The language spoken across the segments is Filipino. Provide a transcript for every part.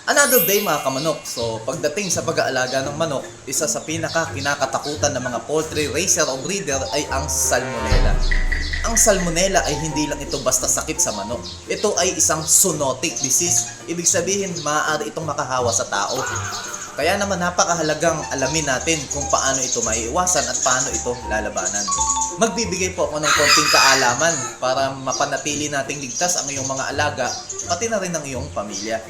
Another day mga kamanok. So pagdating sa pag-aalaga ng manok, isa sa pinaka-kinakatakutan ng mga poultry racer o breeder ay ang salmonella. Ang salmonella ay hindi lang ito basta sakit sa manok. Ito ay isang zoonotic disease. Ibig sabihin, maaari itong makahawa sa tao. Kaya naman napakahalagang alamin natin kung paano ito maiiwasan at paano ito lalabanan. Magbibigay po ako ng konting kaalaman para mapanatili nating ligtas ang iyong mga alaga, pati na rin ang iyong pamilya.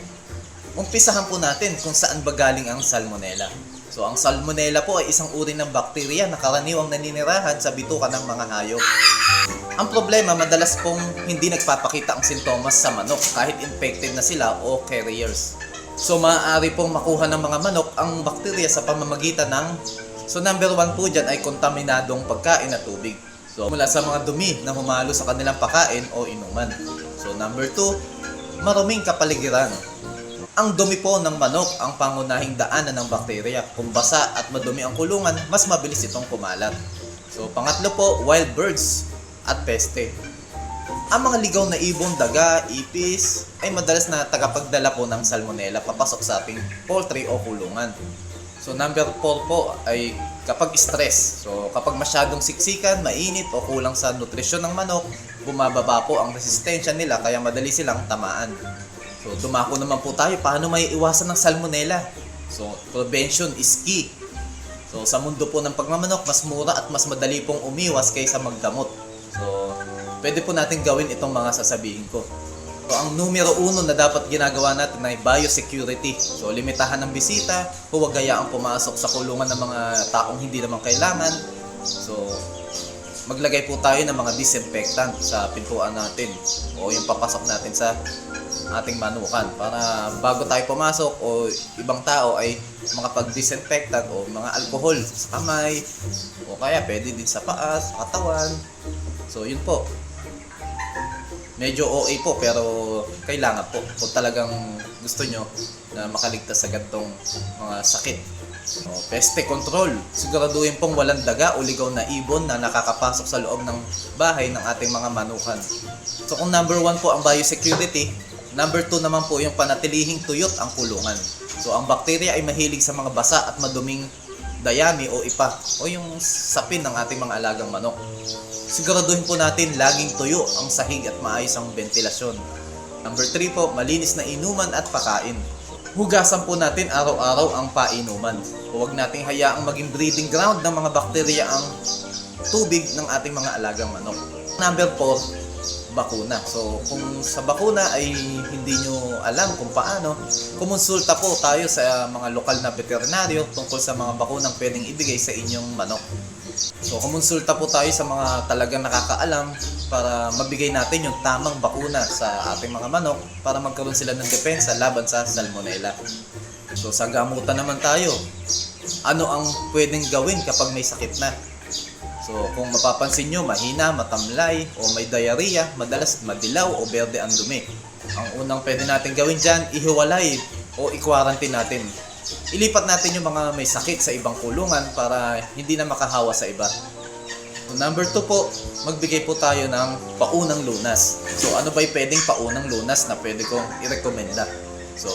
Umpisahan po natin kung saan ba galing ang salmonella. So ang salmonella po ay isang uri ng bakterya na karaniwang naninirahan sa bituka ng mga hayop. Ang problema, madalas pong hindi nagpapakita ang sintomas sa manok kahit infected na sila o carriers. So maaari pong makuha ng mga manok ang bakterya sa pamamagitan ng number 1 po dyan ay kontaminadong pagkain at tubig. So mula sa mga dumi na humalo sa kanilang pagkain o inuman. So number 2, maruming kapaligiran. Ang dumi po ng manok ang pangunahing daanan ng bakterya. Kung basa at madumi ang kulungan, mas mabilis itong kumalat. So pangatlo po, wild birds at peste. Ang mga ligaw na ibon, daga, ipis ay madalas na tagapagdala po ng salmonella papasok sa ating poultry o kulungan. So number 4 po ay kapag stress. So kapag masyadong siksikan, mainit o kulang sa nutrisyon ng manok, bumababa po ang resistensya nila kaya madali silang tamaan. So dumako naman po tayo, paano may iwasan ng salmonella? So prevention is key. So sa mundo po ng pagmamanok, mas mura at mas madali pong umiwas kaysa magdamot. So pwede po natin gawin itong mga sasabihin ko. So ang numero 1 na dapat ginagawa natin ay biosecurity. So limitahan ng bisita, huwag hayaang pumasok sa kulungan ng mga taong hindi naman kailangan. So maglagay po tayo ng mga disinfectant sa pintuan natin o yung papasok natin sa ating manukan para bago tayo pumasok o ibang tao ay makapag-disinfectant o mga alcohol sa kamay o kaya pwede din sa paa, sa katawan. So yun po. Medyo OA po pero kailangan po kung talagang gusto nyo na makaligtas sa gantong mga sakit. So, peste control. Siguraduhin pong walang daga o ligaw na ibon na nakakapasok sa loob ng bahay ng ating mga manukan. So kung number 1 po ang biosecurity, number 2 naman po yung panatilihing tuyot ang kulungan. So ang bakterya ay mahilig sa mga basa at maduming dayami o ipa o yung sapin ng ating mga alagang manok. Siguraduhin po natin laging tuyo ang sahig at maayos ang ventilasyon. Number 3 po, malinis na inuman at pakain. Hugasan po natin araw-araw ang painuman. Huwag nating hayaang maging breeding ground ng mga bakterya ang tubig ng ating mga alagang manok. Number 4, bakuna. So kung sa bakuna ay hindi nyo alam kung paano, kumonsulta po tayo sa mga lokal na veterinaryo tungkol sa mga bakunang pwedeng ibigay sa inyong manok. So kumonsulta po tayo sa mga talagang nakakaalam para mabigay natin yung tamang bakuna sa ating mga manok para magkaroon sila ng depensa laban sa salmonella. So sa gamutan naman tayo, ano ang pwedeng gawin kapag may sakit na? So kung mapapansin nyo, mahina, matamlay o may diarrhea, madalas madilaw o berde ang dumi. Ang unang pwede natin gawin dyan, ihiwalay o i-quarantine natin. Ilipat natin yung mga may sakit sa ibang kulungan para hindi na makahawa sa iba. So, number 2 po, magbigay po tayo ng paunang lunas. So ano ba yung pwedeng paunang lunas na pwede kong i-recommenda? So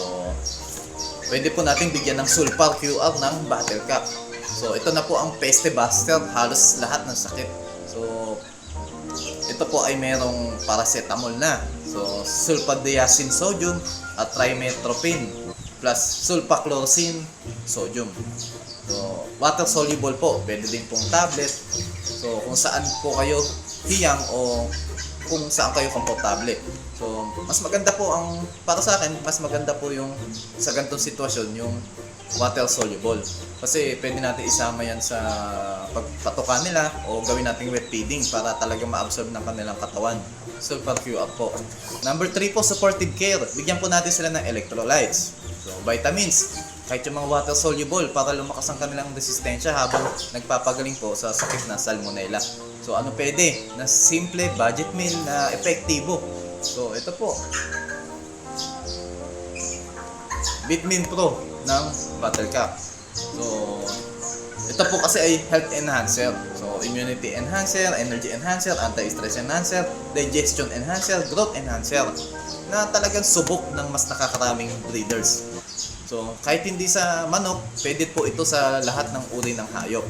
pwede po natin bigyan ng Sulfar QR ng bottle cap. So ito na po ang peste buster, halos lahat ng sakit. So ito po ay merong paracetamol na. So sulfadiazine sodium at trimethoprim plus sulfachlorosin sodium. So water soluble po, pwede din pong tablet. So kung saan po kayo hiyang o kung saan kayo komportable. So mas maganda po ang, para sa akin, mas maganda po yung sa ganitong sitwasyon yung water soluble. Kasi pwede natin isama yan sa pagpatukan nila o gawin nating wet feeding para talaga ma-absorb ng kanilang katawan. Sulfur QR po. Number 3 po, supportive care. Bigyan po natin sila ng electrolytes. So vitamins, kahit yung mga water soluble para lumakas ang kanilang resistensya habang nagpapagaling po sa sakit na salmonella. So ano pwede? Na simple budget meal na epektibo. So ito po, Bitmin Pro ng Bottle Cap. So Ito po kasi ay health enhancer. So, immunity enhancer, energy enhancer, anti-stress enhancer, digestion enhancer, growth enhancer, na talagang subok ng mas nakakaraming breeders. So, kahit hindi sa manok, pwede po ito sa lahat ng uri ng hayop.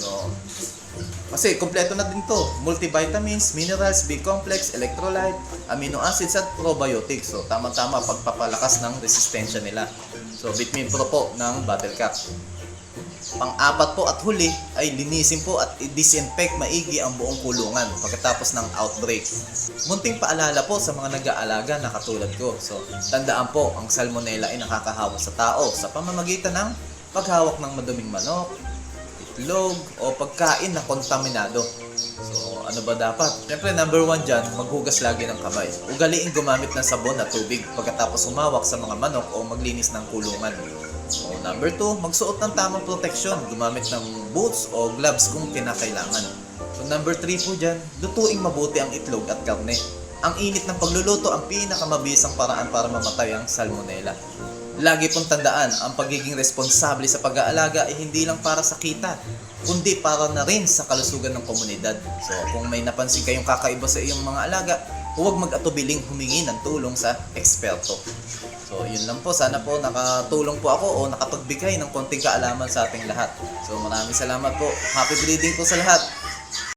So, kasi kompleto na din to. Multivitamins, minerals, B-complex, electrolyte, amino acids at probiotics. So, tama-tama pagpapalakas ng resistensya nila. So, Vitamin Pro po ng Battlecat. Pang-apat po at huli ay linisin po at i-disinfect maigi ang buong kulungan pagkatapos ng outbreak. Munting paalala po sa mga nag-aalaga na katulad ko. So, tandaan po, ang salmonella ay nakakahawa sa tao sa pamamagitan ng paghawak ng maduming manok, itlog, o pagkain na kontaminado. So, ano ba dapat? Siyempre, number 1 dyan, maghugas lagi ng kamay. Ugaliin gumamit ng sabon at tubig pagkatapos humawak sa mga manok o maglinis ng kulungan. So, number 2, magsuot ng tamang proteksyon. Gumamit ng boots o gloves kung kinakailangan. So, number 3 po dyan, lutuing mabuti ang itlog at karne. Ang init ng pagluluto ang pinakamabisang paraan para mamatay ang salmonella. Lagi pong tandaan, ang pagiging responsable sa pag-aalaga ay hindi lang para sa kita, kundi para na rin sa kalusugan ng komunidad. So, kung may napansin kayong kakaiba sa iyong mga alaga, huwag mag-atubiling humingi ng tulong sa eksperto. So, yun lang po. Sana po nakatulong po ako o nakapagbigay ng konting kaalaman sa ating lahat. So, maraming salamat po. Happy breeding po sa lahat.